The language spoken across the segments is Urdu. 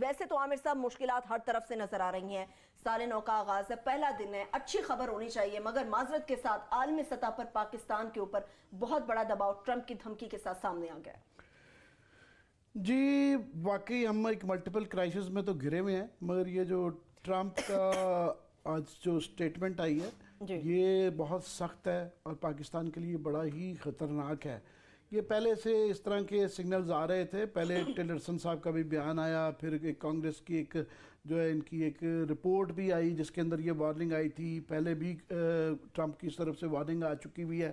ویسے تو عامر صاحب مشکلات ہر طرف سے نظر آ رہی ہیں، سال نو کا آغاز ہے، پہلا دن ہے، اچھی خبر ہونی چاہیے، مگر معذرت کے ساتھ عالمی سطح پر پاکستان کے اوپر بہت بڑا دباؤ ٹرمپ کی دھمکی کے ساتھ سامنے آ گیا ہے۔ جی واقعی ہم ایک ملٹیپل کرائسس میں تو گھرے ہوئے ہیں، مگر یہ جو ٹرمپ کا آج جو سٹیٹمنٹ آئی ہے یہ بہت سخت ہے اور پاکستان کے لیے بڑا ہی خطرناک ہے۔ یہ پہلے سے اس طرح کے سگنلز آ رہے تھے، پہلے ٹیلرسن صاحب کا بھی بیان آیا، پھر ایک کانگریس کی ایک جو ہے ان کی ایک رپورٹ بھی آئی جس کے اندر یہ وارننگ آئی تھی، پہلے بھی ٹرمپ کی طرف سے وارننگ آ چکی ہوئی ہے،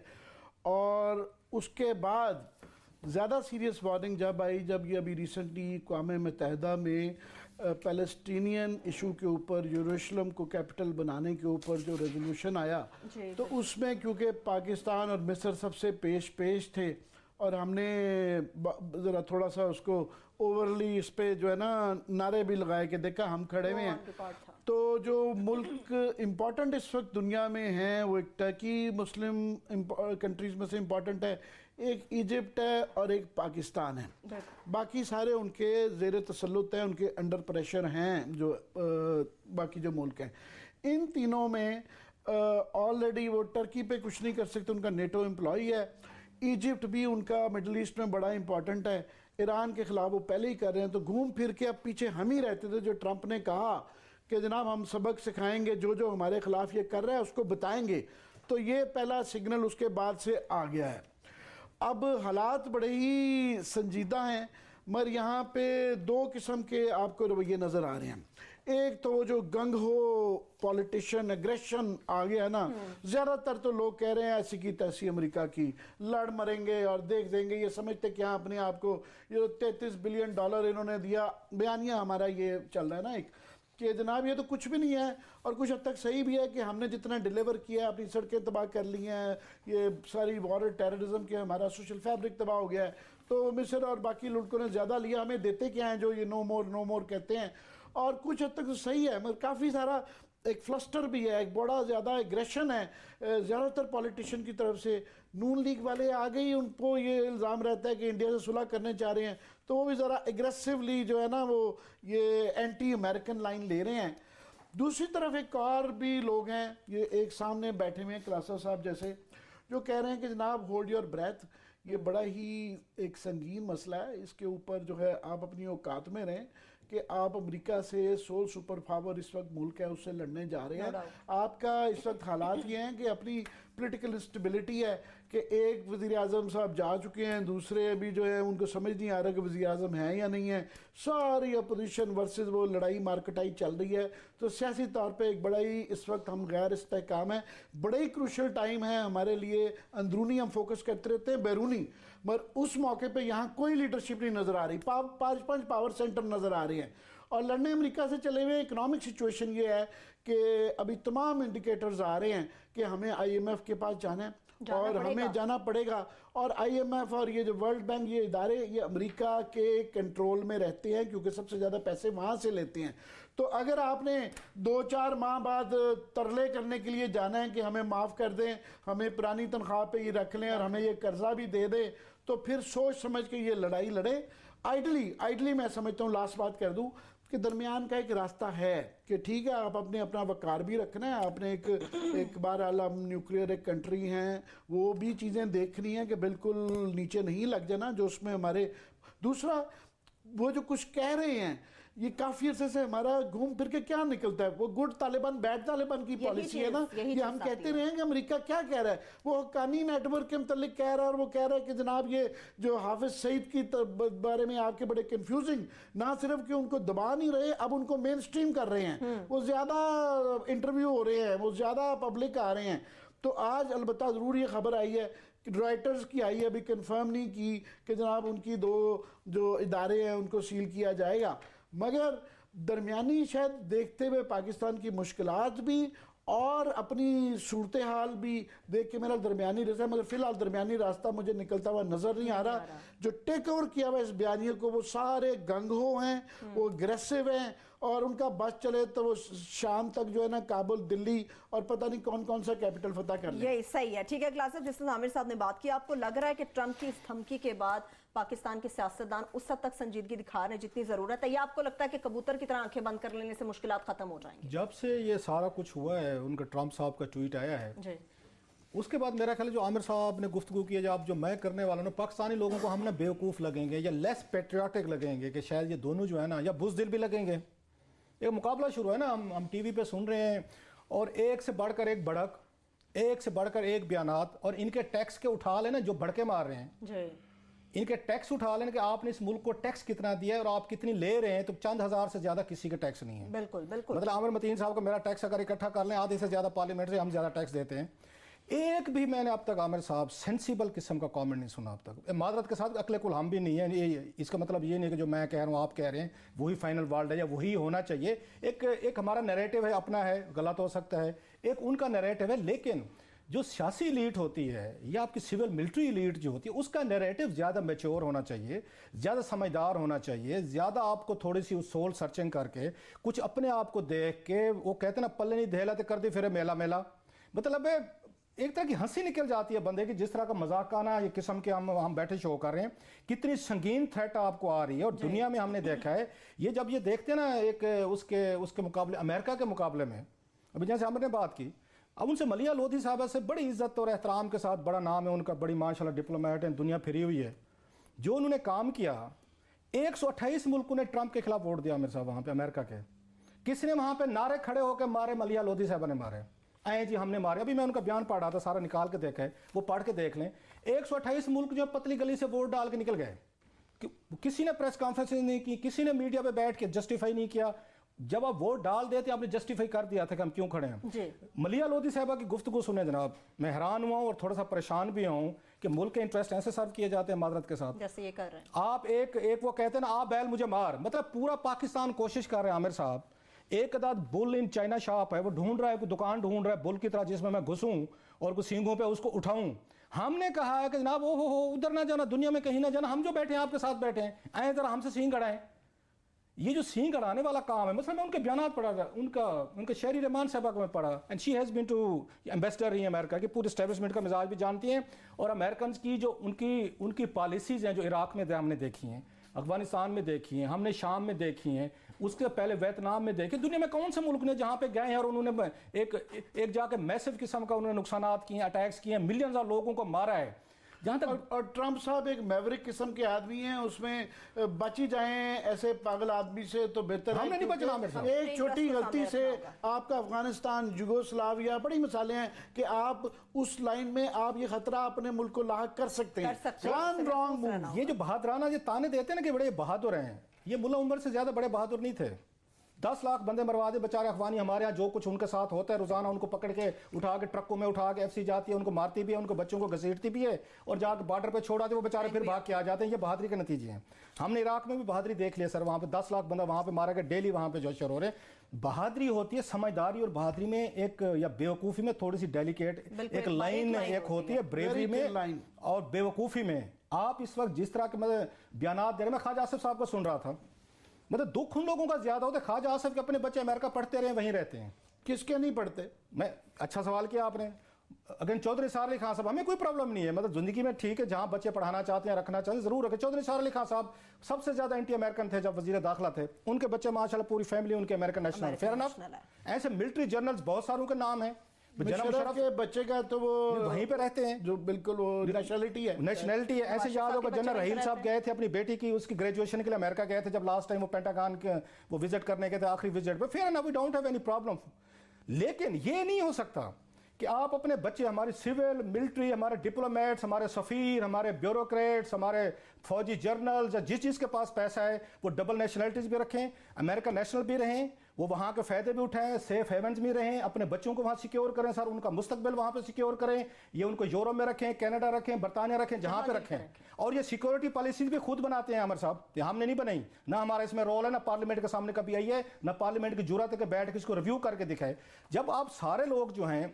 اور اس کے بعد زیادہ سیریس وارننگ جب آئی جب یہ ابھی ریسنٹلی اقوام متحدہ میں پیلسٹینین ایشو کے اوپر یروشلم کو کیپٹل بنانے کے اوپر جو ریزولوشن آیا تو اس میں کیونکہ پاکستان اور مصر سب سے پیش تھے اور ہم نے ذرا تھوڑا سا اس کو اوورلی اس پہ جو ہے نا نعرے بھی لگائے کہ دیکھا ہم کھڑے ہوئے ہیں، تو جو ملک امپورٹنٹ اس وقت دنیا میں ہیں وہ ایک ٹرکی مسلم کنٹریز میں سے امپورٹنٹ ہے، ایک ایجپٹ ہے اور ایک پاکستان ہے، باقی سارے ان کے زیر تسلط ہیں، ان کے انڈر پریشر ہیں جو باقی جو ملک ہیں۔ ان تینوں میں آلریڈی وہ ٹرکی پہ کچھ نہیں کر سکتے، ان کا نیٹو امپلائی ہے، ایجپٹ بھی ان کا مڈل ایسٹ میں بڑا امپورٹنٹ ہے، ایران کے خلاف وہ پہلے ہی کر رہے ہیں، تو گھوم پھر کے اب پیچھے ہم ہی رہتے تھے جو ٹرمپ نے کہا کہ جناب ہم سبق سکھائیں گے، جو ہمارے خلاف یہ کر رہا ہے اس کو بتائیں گے، تو یہ پہلا سگنل اس کے بعد سے آ گیا ہے۔ اب حالات بڑے ہی سنجیدہ ہیں، مگر یہاں پہ دو قسم کے آپ کو رویے نظر آ رہے ہیں۔ ایک تو وہ جو گنگ ہو پولیٹیشن ایگریشن آ گیا نا، زیادہ تر تو لوگ کہہ رہے ہیں ایسی کی تیسی امریکہ کی، لڑ مریں گے اور دیکھ دیں گے، یہ سمجھتے کیا اپنے آپ کو، یہ 33 بلین ڈالر انہوں نے دیا، بیانیہ ہمارا یہ چل رہا ہے نا ایک کہ جناب یہ تو کچھ بھی نہیں ہے، اور کچھ حد تک صحیح بھی ہے کہ ہم نے جتنا ڈیلیور کیا ہے، اپنی سڑکیں تباہ کر لی ہیں، یہ ساری وار ٹیررزم کے ہمارا سوشل فیبرک تباہ ہو گیا ہے، تو مصر اور باقی ملکوں نے زیادہ لیا، ہمیں دیتے کیا ہیں جو یہ نو مور کہتے ہیں، اور کچھ حد تک تو صحیح ہے، مگر کافی سارا ایک فلسٹر بھی ہے، ایک بڑا زیادہ ایگریشن ہے زیادہ تر پولیٹیشین کی طرف سے۔ نون لیگ والے آگے ہی ان کو یہ الزام رہتا ہے کہ انڈیا سے صلح کرنے چاہ رہے ہیں، تو وہ بھی ذرا ایگریسولی جو ہے نا وہ یہ اینٹی امریکن لائن لے رہے ہیں۔ دوسری طرف ایک اور بھی لوگ ہیں، یہ ایک سامنے بیٹھے ہوئے ہیں کلاسا صاحب جیسے، جو کہہ رہے ہیں کہ جناب ہولڈ یور بریتھ، یہ بڑا ہی ایک سنگین مسئلہ ہے، اس کے اوپر جو ہے آپ اپنی اوقات میں رہیں کہ آپ امریکہ سے سول سپر پاور اس وقت ملک ہے اس سے لڑنے جا رہے ہیں، آپ کا اس وقت حالات یہ ہیں کہ اپنی پولیٹیکل انسٹیبلٹی ہے کہ ایک وزیر اعظم صاحب جا چکے ہیں، دوسرے ابھی جو ہے ان کو سمجھ نہیں آ رہا کہ وزیر اعظم ہیں یا نہیں ہیں، ساری اپوزیشن ورسز وہ لڑائی مارکٹائی چل رہی ہے، تو سیاسی طور پہ ایک بڑا ہی اس وقت ہم غیر استحکام ہے، بڑا ہی کروشل ٹائم ہے ہمارے لیے، اندرونی ہم فوکس کرتے رہتے ہیں بیرونی، مگر اس موقع پہ یہاں کوئی لیڈرشپ نہیں نظر آ رہی، پانچ پاور سینٹر نظر آ رہے ہیں، اور لڑنے امریکہ سے چلے ہوئے اکنامک سچویشن یہ ہے کہ ابھی تمام انڈیکیٹرز آ رہے ہیں کہ ہمیں آئی ایم ایف کے پاس جانا ہے اور ہمیں جانا پڑے گا، اور آئی ایم ایف اور یہ جو ورلڈ بینک یہ ادارے یہ امریکہ کے کنٹرول میں رہتے ہیں کیونکہ سب سے زیادہ پیسے وہاں سے لیتے ہیں، تو اگر آپ نے 2-4 ماہ بعد ترلے کرنے کے لیے جانا ہے کہ ہمیں معاف کر دیں، ہمیں پرانی تنخواہ پہ یہ رکھ لیں اور ہمیں یہ قرضہ بھی دے دیں، تو پھر سوچ سمجھ کے یہ لڑائی لڑے۔ آئیڈلی میں سمجھتا ہوں لاسٹ بات کر دوں کہ درمیان کا ایک راستہ ہے کہ ٹھیک ہے آپ اپنا وقار بھی رکھنا ہے، آپ نے ایک بار ہم نیوکلیئر ایک کنٹری ہیں، وہ بھی چیزیں دیکھنی ہیں کہ بالکل نیچے نہیں لگ جانا جو اس میں ہمارے، دوسرا وہ جو کچھ کہہ رہے ہیں یہ کافی عرصے سے ہمارا گھوم پھر کے کیا نکلتا ہے، وہ گڈ طالبان بیڈ طالبان کی پالیسی ہے نا، یہ ہم کہتے رہے ہیں کہ امریکہ کیا کہہ رہا ہے، وہ حقانی نیٹ ورک کے متعلق کہہ رہا ہے، اور وہ کہہ رہا ہے کہ جناب یہ جو حافظ سعید کی بارے میں آپ کے بڑے کنفیوزنگ، نہ صرف کہ ان کو دبا نہیں رہے، اب ان کو مین سٹریم کر رہے ہیں، وہ زیادہ انٹرویو ہو رہے ہیں، وہ زیادہ پبلک آ رہے ہیں، تو آج البتہ ضرور یہ خبر آئی ہے رائٹرز کی آئی ہے، ابھی کنفرم نہیں کی کہ جناب ان کی 2 جو ادارے ہیں ان کو سیل کیا جائے گا، مگر درمیانی شاید دیکھتے ہوئے پاکستان کی مشکلات بھی اور اپنی صورتحال بھی دیکھ کے میرا درمیانی راستہ، مگر فی الحال درمیانی راستہ مجھے نکلتا ہوا نظر نہیں آ رہا، جو ٹیک اوور کیا ہوا اس بیانیے کو وہ سارے گنگ ہو ہیں، وہ اگریسو ہیں، اور ان کا بس چلے تو وہ شام تک جو ہے نا کابل، دلی اور پتہ نہیں کون سا کیپٹل فتح کر لیں۔ یہی صحیح ہے، ٹھیک ہے کلاسف، جس طرح عامر صاحب نے بات کی، آپ کو لگ رہا ہے کہ ٹرمپ کی اس دھمکی کے بعد پاکستان کے سیاستدان اس حد تک سنجیدگی دکھا رہے ہیں جتنی ضرورت ہے، یا آپ کو لگتا ہے کہ کبوتر کی طرح آنکھیں بند کر لینے سے مشکلات ختم ہو جائیں گی؟ جب سے یہ سارا کچھ ہوا ہے، ان کا ٹرمپ صاحب کا ٹویٹ آیا ہے، جی اس کے بعد میرا خیال ہے جو عامر صاحب نے گفتگو کی ہے، جو میں کرنے والا ہوں، پاکستانی لوگوں کو ہم نے بیوقوف لگیں گے یا لیس پیٹریاٹک لگیں گے کہ شاید یہ دونوں جو ہے نا، یا بزدل بھی لگیں گے. ایک مقابلہ شروع ہے نا، ہم ٹی وی پہ سن رہے ہیں، اور ایک سے بڑھ کر ایک بڑک، ایک سے بڑھ کر ایک بیانات، اور ان کے ٹیکس کے اٹھا لینا جو بڑکے مار رہے ہیں. جی ان کے ٹیکس اٹھا لینا کہ آپ نے اس ملک کو ٹیکس کتنا دیا ہے اور آپ کتنی لے رہے ہیں، تو چند ہزار سے زیادہ کسی کے ٹیکس نہیں ہے. بالکل بالکل. مطلب عامر متین صاحب کا میرا ٹیکس اگر اکٹھا کر لیں، آدھے سے زیادہ پارلیمنٹ سے ہم زیادہ ٹیکس دیتے ہیں. ایک بھی میں نے اب تک عامر صاحب سینسیبل قسم کا کامنٹ نہیں سنا اب تک. معذرت کے ساتھ عقل کل ہم بھی نہیں ہیں، اس کا مطلب یہ نہیں کہ جو میں کہہ رہا ہوں آپ کہہ رہے ہیں وہی فائنل ورڈ ہے یا وہی ہونا چاہیے. ایک ہمارا نیریٹو ہے، اپنا ہے، غلط ہو سکتا ہے، ایک ان کا نیریٹو ہے. لیکن جو سیاسی ایلیٹ ہوتی ہے یا آپ کی سول ملٹری ایلیٹ جو ہوتی ہے، اس کا نیریٹو زیادہ میچور ہونا چاہیے، زیادہ سمجھدار ہونا چاہیے، زیادہ آپ کو تھوڑی سی سول سرچنگ کر کے کچھ اپنے آپ کو دیکھ کے، وہ کہتے ہیں نا پلے نہیں دھیلا تے کر دی پھر میلا میلا، مطلب ایک طرح کی ہنسی نکل جاتی ہے بندے کی. جس طرح کا مذاقانہ یہ قسم کے ہم بیٹھے شو کر رہے ہیں، کتنی سنگین تھریٹ آپ کو آ رہی ہے. اور دنیا میں ہم نے دیکھا ہے یہ، جب یہ دیکھتے ہیں نا ایک اس کے مقابلے، امریکہ کے مقابلے میں، ابھی جیسے ہم نے بات کی، اب ان سے ملیہ لودھی صاحبہ سے بڑی عزت اور احترام کے ساتھ، بڑا نام ہے ان کا، بڑی ماشاءاللہ ڈپلومیٹ ہیں، دنیا پھری ہوئی ہے. جو انہوں نے کام کیا، 128 ملکوں نے ٹرمپ کے خلاف ووٹ دیا. امیر صاحب وہاں پہ امریکہ کے کس نے وہاں پہ نعرے کھڑے ہو کے مارے؟ ملیہ لودھی صاحبہ نے مارے. جی ہم نے مارے. ابھی میں ان کا بیان پڑھ رہا تھا، سارا نکال کے دیکھا ہے، وہ پڑھ کے دیکھ لیں. 128 ملک جو پتلی گلی سے ووٹ ڈال کے نکل گئے. کسی نے پریس کانفرنس نہیں کی، کسی نے میڈیا پہ بیٹھ کے جسٹیفائی نہیں کیا. جب آپ ووٹ ڈال دیتے آپ نے جسٹیفائی کر دیا تھا کہ ہم کیوں کھڑے ہیں. جی ملیہ لودھی صاحبہ کی گفتگو سنیں جناب، میں حیران ہوا ہوں اور تھوڑا سا پریشان بھی ہوں کہ ملک کے انٹرسٹ ایسے سرو کیے جاتے ہیں معذرت کے ساتھ. جیسے یہ کر رہے ہیں آپ ایک وہ کہتے ہیں نا، آپ بیل مجھے مار، مطلب پورا پاکستان کوشش کر رہے ہیں. عامر صاحب ایک عدد بل ان چائنا شاپ ہے، وہ ڈھونڈ رہا ہے، کوئی دکان ڈھونڈ رہا ہے بل کی طرح جس میں گھسوں اور کوئی سینگوں پہ اس کو اٹھاؤں. ہم نے کہا ہے کہ جناب ادھر نہ جانا، دنیا میں کہیں نہ جانا، ہم جو بیٹھے ہیں آپ کے ساتھ بیٹھے ہیں، آئیں ذرا ہم سے سینگ اڑائیں. یہ جو سینگ اڑانے والا کام ہے، مثلا میں ان کے بیانات پڑھا تھا، ان کا شہری رحمان صاحبہ کو میں پڑھا، and she has been to ambassador رہی ہیں امریکہ کی، پورے اسٹیبلشمنٹ کا مزاج بھی جانتی ہیں. اور امریکنز کی جو ان کی پالیسیز ہیں جو عراق میں ہم نے دیکھی ہیں، افغانستان میں دیکھی ہیں، ہم نے شام میں دیکھی ہیں، اس کے پہلے ویتنام میں دیکھیں. دنیا میں کون سے ملک نے جہاں پہ گئے ہیں اور انہوں نے ایک جا کے میسو قسم کا انہوں نے نقصانات کیے ہیں، اٹیکس کیے ہیں، ملینز آف لوگوں کو مارا ہے. جہاں تک اور ٹرمپ صاحب ایک میوریک قسم کے آدمی ہیں، اس میں بچی جائیں ایسے پاگل آدمی سے تو بہتر ہے. ہم نے نہیں بچنا عامر صاحب. ایک چھوٹی غلطی سے آپ کا افغانستان، یوگوسلاویا، بڑی مثالیں ہیں کہ آپ اس لائن میں آپ یہ خطرہ اپنے ملک کو لاحق کر سکتے ہیں. One wrong move. یہ جو بہادرانہ یہ تانے دیتے ہیں نا کہ بڑے بہادر ہیں، یہ ملا عمر سے زیادہ بڑے بہادر نہیں تھے. 10 لاکھ بندے مروا دے بیچارے افغانی. ہمارے ہاں جو کچھ ان کے ساتھ ہوتا ہے روزانہ، ان کو پکڑ کے اٹھا کے ٹرکوں میں اٹھا کے FC جاتی ہے، ان کو مارتی بھی ہے، ان کو بچوں کو گھسیٹتی بھی ہے، اور جا کے بارڈر پہ چھوڑا دے، وہ بیچارے پھر بھاگ کے آ جاتے ہیں. یہ بہادری کے نتیجے ہیں. ہم نے عراق میں بھی بہادری دیکھ لیا سر، وہاں پہ 10 لاکھ بندہ وہاں پہ مارا گیا ڈیلی، وہاں پہ جو شروع ہو رہے. بہادری ہوتی ہے سمجھداری، اور بہادری میں ایک یا بیوقوفی میں تھوڑی سی ڈیلیکیٹ ایک لائن ایک ہوتی ہے، بریوری میں اور بیوقوفی میں. آپ اس وقت جس طرح کے بیانات دے رہے، میں خواجہ آصف صاحب کو سن رہا تھا، مطلب دکھ ان لوگوں کا زیادہ ہوتا ہے. خواجہ آصف کے اپنے بچے امریکہ پڑھتے رہے، وہیں رہتے ہیں. کس کے نہیں پڑھتے؟ میں اچھا سوال کیا آپ نے. اگر چودھری سار علی خان صاحب، ہمیں کوئی پرابلم نہیں ہے، مطلب زندگی میں ٹھیک ہے، جہاں بچے پڑھانا چاہتے ہیں رکھنا چاہتے ہیں ضرور رکھیں. چودھری سار علی خان صاحب سب سے زیادہ اینٹی امریکن تھے جب وزیر داخلہ تھے. ان کے بچے ماشاءاللہ پوری فیملی ان کے امریکن نیشنل. Fair enough. ایسے ملٹری جنرلز بہت ساروں کے نام ہیں. مشرف کے بچے کا تو وہ وہیں پہ رہتے ہیں، جو بالکل وہ نیشنلٹی ہے. ایسے یاد ہوگا جنرل رحیل صاحب گئے تھے اپنی بیٹی کی اس کی گریجویشن کے لیے امریکہ گئے تھے جب لاسٹ ٹائم وہ پینٹاگان کے وہ وزٹ کرنے گئے تھے آخری وزٹ پہ. Fair enough, we don't have any problem. لیکن یہ نہیں ہو سکتا کہ آپ اپنے بچے، ہماری سول ملٹری، ہمارے ڈپلومیٹس، ہمارے سفیر، ہمارے بیوروکریٹس، ہمارے فوجی جرنلز، جس کے پاس پیسہ ہے وہ ڈبل نیشنلٹیز بھی رکھیں، امریکن نیشنل بھی رہیں، وہ وہاں کے فائدے بھی اٹھائیں، سیف ہیونز بھی رہیں، اپنے بچوں کو وہاں سیکیور کریں سر، ان کا مستقبل وہاں پہ سیکیور کریں. یہ ان کو یورپ میں رکھیں، کینیڈا رکھیں، برطانیہ رکھیں، جہاں پہ رکھیں. اور یہ سیکیورٹی پالیسیز بھی خود بناتے ہیں عامر صاحب، یہ ہم نے نہیں بنائی، نہ ہمارا اس میں رول ہے، نہ پارلیمنٹ کے سامنے کبھی آئی ہے، نہ پارلیمنٹ کی جرات ہے کہ بیٹھ کے اس کو ریویو کر کے دکھائے. جب آپ سارے لوگ جو ہیں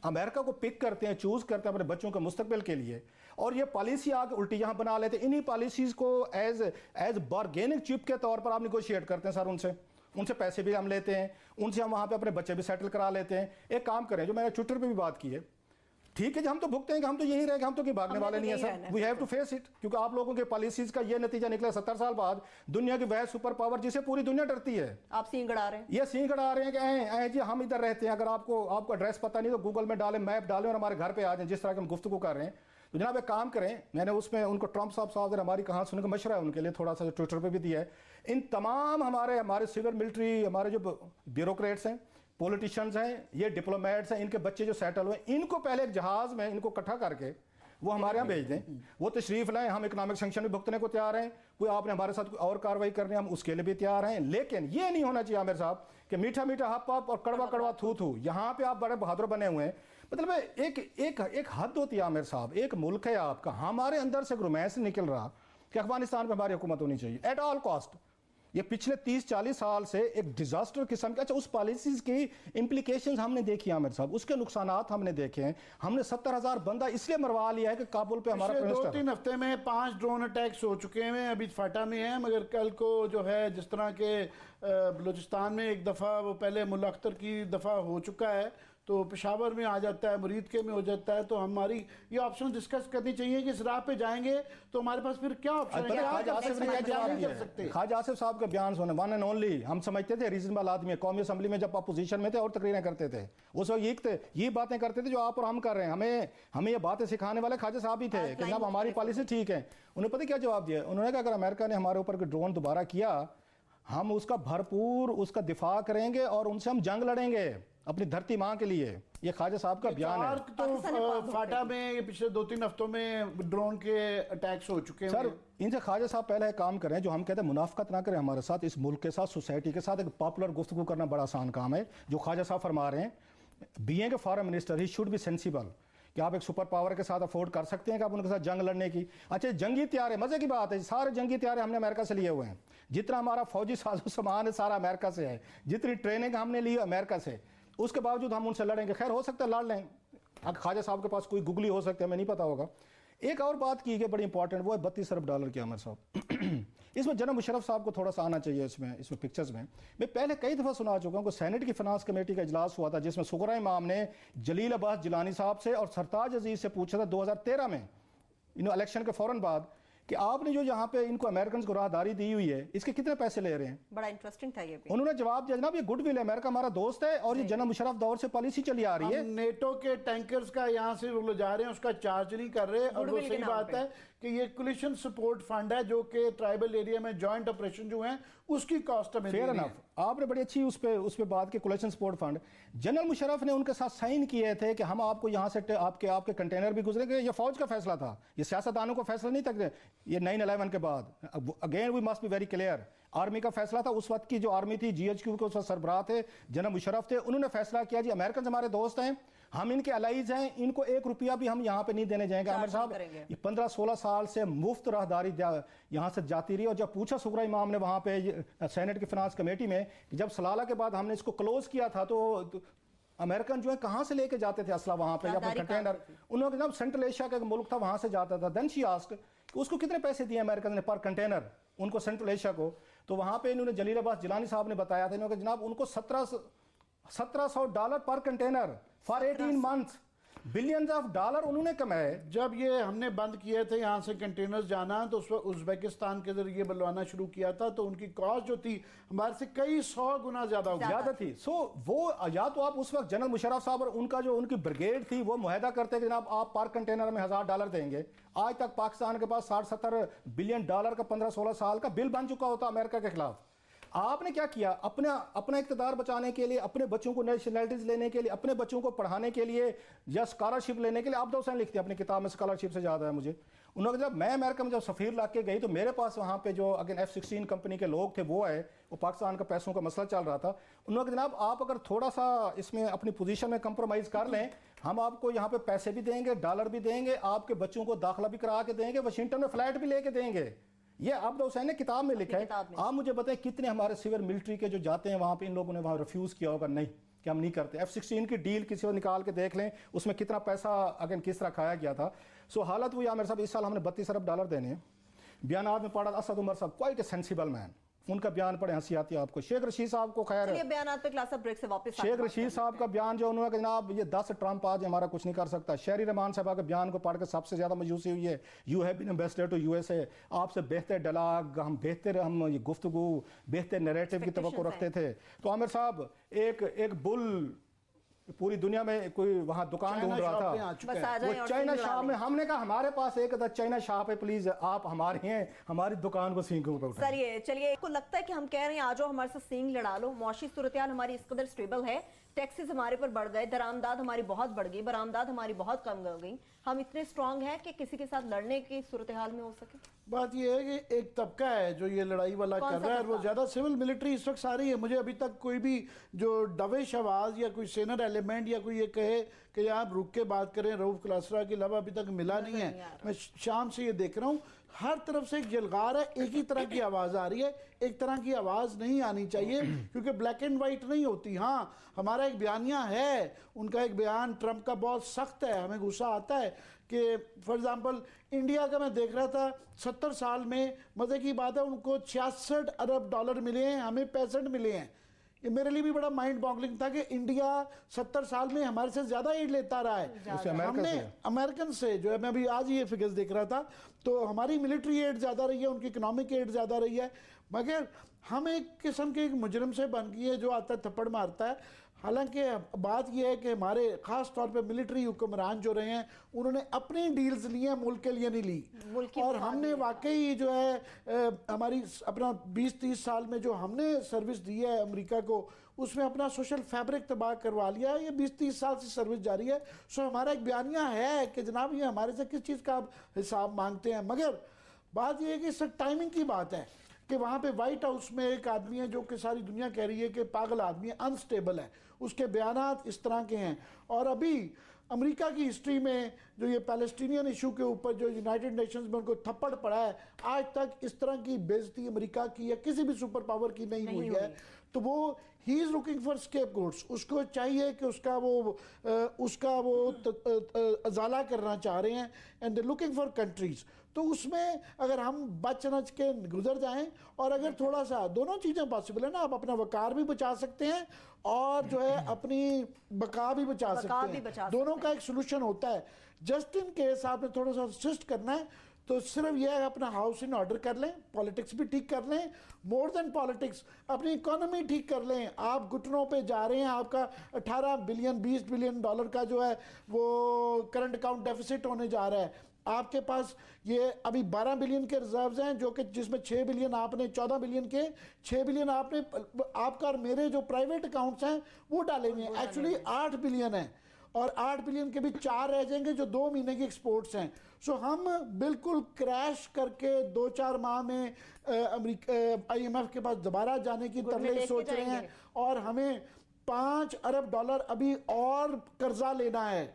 امریکہ کو پک کرتے ہیں، چوز کرتے ہیں اپنے بچوں کے مستقبل کے لیے، اور یہ پالیسی آگے الٹی یہاں بنا لیتے ہیں، انہی پالیسیز کو ایز بارگیننگ چپ کے طور پر آپ نیگوشیٹ کرتے ہیں سر. ان سے پیسے بھی ہم لیتے ہیں، ان سے ہم وہاں پہ اپنے بچے بھی سیٹل کرا لیتے ہیں. ایک کام کریں، جو میں نے ٹویٹر پہ بھی بات کی ہے، ٹھیک ہے جی، ہم تو بھگتے ہیں کہ ہم تو یہی رہے کہ ہم تو کہیں بھاگنے والے نہیں ہیں sir. We have to face it. کیونکہ آپ لوگوں کے پالیسیز کا یہ نتیجہ نکلا 70 سال بعد دنیا کی وہ سپر پاور جسے پوری دنیا ڈرتی ہے. آپ سینگ گڑا رہے ہیں. یہ سینگ گڑا رہے ہیں کہ اے جی ہم ادھر رہتے ہیں, اگر آپ کو ایڈریس پتہ نہیں تو گوگل میں ڈالیں, میپ ڈالیں اور ہمارے گھر پہ آ جائیں, جس طرح کہ ہم گفتگو کر رہے ہیں. تو جناب ایک کام کریں, میں نے اس میں ان کو ٹرمپ صاحب نے ہماری کہاں سننے کا مشورہ ہے ان کے لیے تھوڑا سا ٹویٹر پہ بھی دیا ہے. ان تمام ہمارے سول ملٹری, ہمارے جو بیوروکریٹس ہیں, پولیٹیشنز ہیں, یہ ڈپلومیٹس ہیں, ان کے بچے جو سیٹل ہوئے, ان کو پہلے ایک جہاز میں ان کو اکٹھا کر کے وہ ہمارے یہاں بھیج دیں, وہ تشریف لائیں. ہم اکنامک سینکشن بھی بھگتنے کو تیار ہیں, کوئی آپ نے ہمارے ساتھ کوئی اور کاروائی کرنی ہے ہم اس کے لیے بھی تیار ہیں. لیکن یہ نہیں ہونا چاہیے عامر صاحب کہ میٹھا میٹھا ہپ ہپ اور کڑوا کڑوا تھو تھو. یہاں پہ آپ بڑے بہادر بنے ہوئے ہیں. مطلب ایک حد ہوتی ہے عامر صاحب, ایک ملک ہے آپ کا, ہمارے اندر سے گرمائش نکل رہا کہ افغانستان پہ ہماری حکومت ہونی چاہیے ایٹ آل کاسٹ. یہ پچھلے 30-40 سال سے ایک ڈیزاسٹر قسم کے, اچھا اس پالیسیز کی امپلیکیشنز ہم نے دیکھی عامر صاحب, اس کے نقصانات ہم نے دیکھے ہیں. ہم نے 70,000 بندہ اس لیے مروا لیا ہے کہ کابل پہ ہمارا پچھلے 2-3 ہفتے میں 5 ڈرون اٹیکس ہو چکے ہیں, ابھی فاٹا میں ہیں, مگر کل کو جو ہے جس طرح کے بلوچستان میں ایک دفعہ وہ پہلے ملا اختر کی دفعہ ہو چکا ہے, تو پشاور میں آ جاتا ہے, مرید کے میں ہو جاتا ہے. تو ہماری یہ آپشن ڈسکس کرنی چاہیے کہ اس راہ پہ جائیں گے تو ہمارے پاس پھر کیا آپشن ہے. خواجہ آصف صاحب کا بیان سنے, ون اینڈ اونلی, ہم سمجھتے تھے ریزنبل آدمی ہے. قومی اسمبلی میں جب اپوزیشن میں تھے اور تقریریں کرتے تھے اس وقت یہ باتیں کرتے تھے جو آپ اور ہم کر رہے ہیں. ہمیں یہ باتیں سکھانے والے خواجہ صاحب ہی تھے کہ جناب ہماری پالیسی ٹھیک ہے. انہیں پتہ کیا جواب دیا, انہوں نے کہا اگر امریکہ نے ہمارے اوپر کوئی ڈرون دوبارہ کیا ہم اس کا بھرپور اس کا دفاع کریں گے اور ان سے ہم جنگ لڑیں گے اپنی دھرتی ماں کے لیے. یہ خواجہ صاحب کا بیان ہے. تو فاٹا میں پچھلے 2-3 ہفتوں میں ڈرون کے اٹیکس ہو چکے ہیں. سر ان سے خواجہ صاحب پہلے کام کریں جو ہم کہتے ہیں منافقت نہ کریں ہمارے ساتھ, اس ملک کے ساتھ, سوسائٹی کے ساتھ. ایک پاپولر گفتگو کرنا بڑا آسان کام ہے جو خواجہ صاحب فرما رہے ہیں. Being a foreign minister he should be sensible کہ آپ ایک سپر پاور کے ساتھ افورڈ کر سکتے ہیں کہ آپ ان کے ساتھ جنگ لڑنے کی. اچھا جنگی تیارے, مزے کی بات ہے, سارے جنگی تیارے ہم نے امریکہ سے لیے ہوئے ہیں. جتنا ہمارا فوجی ساز و سامان ہے سارا امریکہ سے ہے, جتنی ٹریننگ ہم نے لی ہے امریکہ سے. اس کے باوجود ہم ان سے لڑیں گے. خیر ہو سکتا ہے لڑ لیں, خواجہ صاحب کے پاس کوئی گگلی ہو سکتے ہیں, ہمیں نہیں پتا ہوگا. ایک اور بات کی گئی بڑی امپورٹنٹ, وہ ہے 32 ارب ڈالر کی عامر صاحب. اس میں جناب مشرف صاحب کو تھوڑا سا آنا چاہیے اس میں پکچرز میں. میں پہلے کئی دفعہ سنا چکا ہوں کہ سینٹ کی فنانس کمیٹی کا اجلاس ہوا تھا جس میں صغرا امام نے جلیل عباس جیلانی صاحب سے اور سرتاج عزیز سے پوچھا تھا 2013 میں الیکشن کے فوراً بعد کہ آپ نے جو یہاں پہ ان کو امریکنز کو راہداری دی ہوئی ہے اس کے کتنے پیسے لے رہے ہیں. بڑا انٹرسٹنگ تھا یہ بھی. انہوں نے جواب دیا جناب یہ گڈ ول ہے, امریکہ ہمارا دوست ہے اور یہ جناب مشرف دور سے پالیسی چلی آ رہی ہے. نیٹو کے ٹینکرز کا یہاں سے وہ جا رہے ہیں, اس کا چارج نہیں کر رہے. اور وہ صحیح بات ہے کہ یہ کولیشن سپورٹ فنڈ ہے جو کہ ٹرائبل ایریا میں جوائنٹ آپریشن جو ہیں اس کی کاسٹ ہمیں فیئر انف. آپ نے بڑی اچھی اس پہ بات کی coalition support fund. General Musharraf نے ان کے ساتھ سائن کیے تھے کہ ہم آپ کو یہاں سے آپ کے کنٹینر بھی گزرے گے. یہ فوج کا فیصلہ تھا, یہ سیاستدانوں کا فیصلہ نہیں تھا. یہ 9/11 کے بعد again we must be very clear, army کا فیصلہ تھا. اس وقت کی جو آرمی تھی GHQ کے اس وقت سربراہ تھے جنرل مشرف تھے, انہوں نے فیصلہ کیا جی امریکنز ہمارے دوست ہیں, ہم ان کے الائز ہیں, ان کو 1 روپیہ بھی ہم یہاں پہ نہیں دینے جائیں گے. عامر صاحب یہ 15-16 سال سے مفت راہداری یہاں سے جاتی رہی. اور جب پوچھا صغرا امام نے وہاں پہ سینٹ کی فنانس کمیٹی میں جب سلالہ کے بعد ہم نے اس کو کلوز کیا تھا تو امریکن جو ہے کہاں سے لے کے جاتے تھے اسلحہ وہاں پہ یا کنٹینر, انہوں نے جب سینٹرل ایشیا کا ایک ملک تھا وہاں سے جاتا تھا. دین شی آسکڈ کہ اس کو کتنے پیسے دیے امریکن نے پر کنٹینر ان کو سینٹرل ایشیا کو. تو وہاں پہ انہوں نے جلیل عباس جیلانی صاحب نے بتایا تھا کہ جناب ان کو $1,700 پر container for 18 months, billions of dollar انہوں نے کمائے. جب یہ ہم نے بند کیے تھے یہاں سے کنٹینرز جانا تو اس وقت ازبیکستان کے ذریعے بلوانا شروع کیا تھا تو ان کی کاسٹ جو تھی ہمارے سے کئی 100 گنا زیادہ تھی. سو وہ یا تو آپ اس وقت جنرل مشرف صاحب اور ان کی بریگیڈ تھی وہ معاہدہ کرتے کہ جناب آپ پر کنٹینر میں $1,000 دیں گے. آج تک پاکستان کے پاس $60-70 بلین کا 15-16 سال کا بل بن چکا ہوتا امریکہ کے خلاف. آپ نے کیا کیا, اپنا اقتدار بچانے کے لیے, اپنے بچوں کو نیشنلٹیز لینے کے لیے, اپنے بچوں کو پڑھانے کے لیے یا اسکالرشپ لینے کے لیے. عبد حسین لکھتے ہیں اپنی کتاب میں, اسکالرشپ سے یاد ہے مجھے, انہوں نے جب میں امریکہ میں جب سفیر لا کے گئی تو میرے پاس وہاں پہ جو اگین F-16 کمپنی کے لوگ تھے وہ آئے, وہ پاکستان کا پیسوں کا مسئلہ چل رہا تھا. انہوں نے جناب آپ اگر تھوڑا سا اس میں اپنی پوزیشن میں کمپرومائز کر لیں, ہم آپ کو یہاں پہ پیسے بھی دیں گے, ڈالر بھی دیں گے, آپ کے بچوں کو داخلہ بھی کرا کے دیں گے, واشنگٹن میں فلائٹ بھی لے کے دیں گے. یہ عبد حسین نے کتاب میں لکھا ہے. آپ مجھے بتائیں کتنے ہمارے سول ملٹری کے جو جاتے ہیں وہاں پہ ان لوگوں نے وہاں ریفیوز کیا ہوگا نہیں کہ ہم نہیں کرتے. F-16 کی ڈیل کسی کو نکال کے دیکھ لیں, اس میں کتنا پیسہ اگین کس طرح کھایا گیا تھا. سو حالت وہ عامر صاحب اس سال ہم نے $32 ارب دینے ہیں. بیانات میں پڑھا اسد عمر صاحب کوائٹ اے سینسیبل مین, ان کا بیان پڑے ہنسی آتی ہے آپ کو. شیخ رشید صاحب کو خیر چلیے بیانات پہ کلاس بریک سے واپس شیخ رشید صاحب کا بیان جو انہوں نے کہا جناب یہ 10 ٹرمپ آج ہمارا کچھ نہیں کر سکتا. شہری رحمان صاحب کے بیان کو پڑھ کے سب سے زیادہ مایوسی ہوئی ہے. You have been ambassador to U S A. آپ سے بہتر ڈائلاگ ہم یہ گفتگو بہتر نیریٹو کی توقع رکھتے تھے. تو عامر صاحب ایک بل پوری دنیا میں کوئی وہاں دکان ڈھونڈ رہا تھا, وہ چائنا شاپ میں. ہم نے کہا ہمارے پاس ایک چائنا شاپ ہے, پلیز آپ ہمارے ہیں, ہماری دکان کو سینگ پہ اٹھائیں. سر چلیے کو لگتا ہے کہ ہم کہہ رہے ہیں آجو ہمارے سے سینگ لڑا لو. معاشی صورتحال ہماری اس قدر سٹیبل ہے, ٹیکسز ہمارے پر بڑھ گئے, درآمدات ہماری بہت بڑھ گئی, برآمدات ہماری بہت کم ہو گئی, ہم اتنے سٹرونگ ہیں کہ کسی کے ساتھ لڑنے کی صورتحال میں ہو سکے. بات یہ ہے کہ ایک طبقہ ہے جو یہ لڑائی والا کر رہا ہے, اور وہ زیادہ سول ملٹری اس وقت ساری ہے. مجھے ابھی تک کوئی بھی جو ڈویش آواز یا کوئی سینر ایلیمنٹ یا کوئی یہ کہے کہ آپ رک کے بات کریں رؤف کلاسرا کے علاوہ ابھی تک ملا نہیں ہے. میں شام سے یہ دیکھ رہا ہوں ہر طرف سے ایک جلغار ہے, ایک ہی طرح کی آواز آ رہی ہے, ایک طرح کی آواز نہیں آنی چاہیے کیونکہ بلیک اینڈ وائٹ نہیں ہوتی. ہاں ہمارا ایک بیانیہ ہے, ان کا ایک بیان ٹرمپ کا بہت سخت ہے, ہمیں غصہ آتا ہے کہ فار ایگزامپل انڈیا کا میں دیکھ رہا تھا 70 سال میں, مزے کی بات ہے ان کو 66 ارب ڈالر ملے ہیں, ہمیں 65 ملے ہیں. یہ میرے لیے بھی بڑا مائنڈ بانگلنگ تھا کہ انڈیا 70 سال میں ہمارے سے زیادہ ایڈ لیتا رہا ہے. ہم نے امریکن سے جو ہے, میں بھی آج یہ فگرز دیکھ رہا تھا, تو ہماری ملٹری ایڈ زیادہ رہی ہے, ان کی اکنامک ایڈ زیادہ رہی ہے, مگر ہم ایک قسم کے ایک مجرم سے بن گئی ہے جو آتا ہے تھپڑ مارتا ہے. حالانکہ بات یہ ہے کہ ہمارے خاص طور پہ ملٹری حکمران جو رہے ہیں انہوں نے اپنی ڈیلز لی ہیں, ملک کے لیے نہیں لی. اور ہم نے واقعی جو ہے ہماری اپنا 20-30 سال میں جو ہم نے سروس دی ہے امریکہ کو, اس میں اپنا سوشل فیبرک تباہ کروا لیا ہے. یہ 20-30 سال سے سروس جاری ہے. سو ہمارا ایک بیانیہ ہے کہ جناب یہ ہمارے سے کس چیز کا آپ حساب مانگتے ہیں. مگر بات یہ ہے کہ سر ٹائمنگ کی بات ہے کہ وہاں پہ وائٹ ہاؤس میں ایک آدمی ہے جو کہ ساری دنیا کہہ رہی ہے کہ پاگل آدمی ہے, انسٹیبل ہے, اس کے بیانات اس طرح کے ہیں. اور ابھی امریکہ کی ہسٹری میں جو یہ پیلسٹینین ایشو کے اوپر جو یونائٹڈ نیشنز میں ان کو تھپڑ پڑا ہے, آج تک اس طرح کی بے عزتی امریکہ کی یا کسی بھی سپر پاور کی نہیں ہوئی ہے. تو وہ ہی is looking for scapegoats. اس کو چاہیے کہ اس کا وہ ازالہ کرنا چاہ رہے ہیں, and they looking for countries. تو اس میں اگر ہم بچ نچ کے گزر جائیں, اور اگر تھوڑا سا دونوں چیزیں پاسبل ہیں نا, آپ اپنا وقار بھی بچا سکتے ہیں اور جو ہے اپنی بقا بھی بچا سکتے ہیں. دونوں کا ایک سلوشن ہوتا ہے. جسٹ ان کیس آپ نے تھوڑا سا انسسٹ کرنا ہے تو صرف یہ ہے اپنا ہاؤس ان آرڈر کر لیں, پالیٹکس بھی ٹھیک کر لیں, مور دین پالیٹکس اپنی اکانومی ٹھیک کر لیں. آپ گھٹنوں پہ جا رہے ہیں, آپ کا 18 بلین 20 بلین ڈالر کا جو ہے وہ کرنٹ اکاؤنٹ ڈیفیسٹ ہونے جا رہا ہے. آپ کے پاس یہ ابھی 12 بلین کے ریزروز ہیں جو کہ جس میں 6 بلین آپ نے 14 بلین کے 6 بلین آپ نے آپ کا اور میرے جو پرائیویٹ اکاؤنٹس ہیں وہ ڈالے ہوئے ہیں. ایکچولی 8 بلین ہیں, اور 8 بلین کے بھی 4 رہ جائیں گے جو 2 مہینے کی ایکسپورٹس ہیں. سو ہم بالکل کریش کر کے 2-4 ماہ میں IMF کے پاس دوبارہ جانے کی ترلے سوچ رہے ہیں, اور ہمیں 5 ارب ڈالر ابھی اور قرضہ لینا ہے.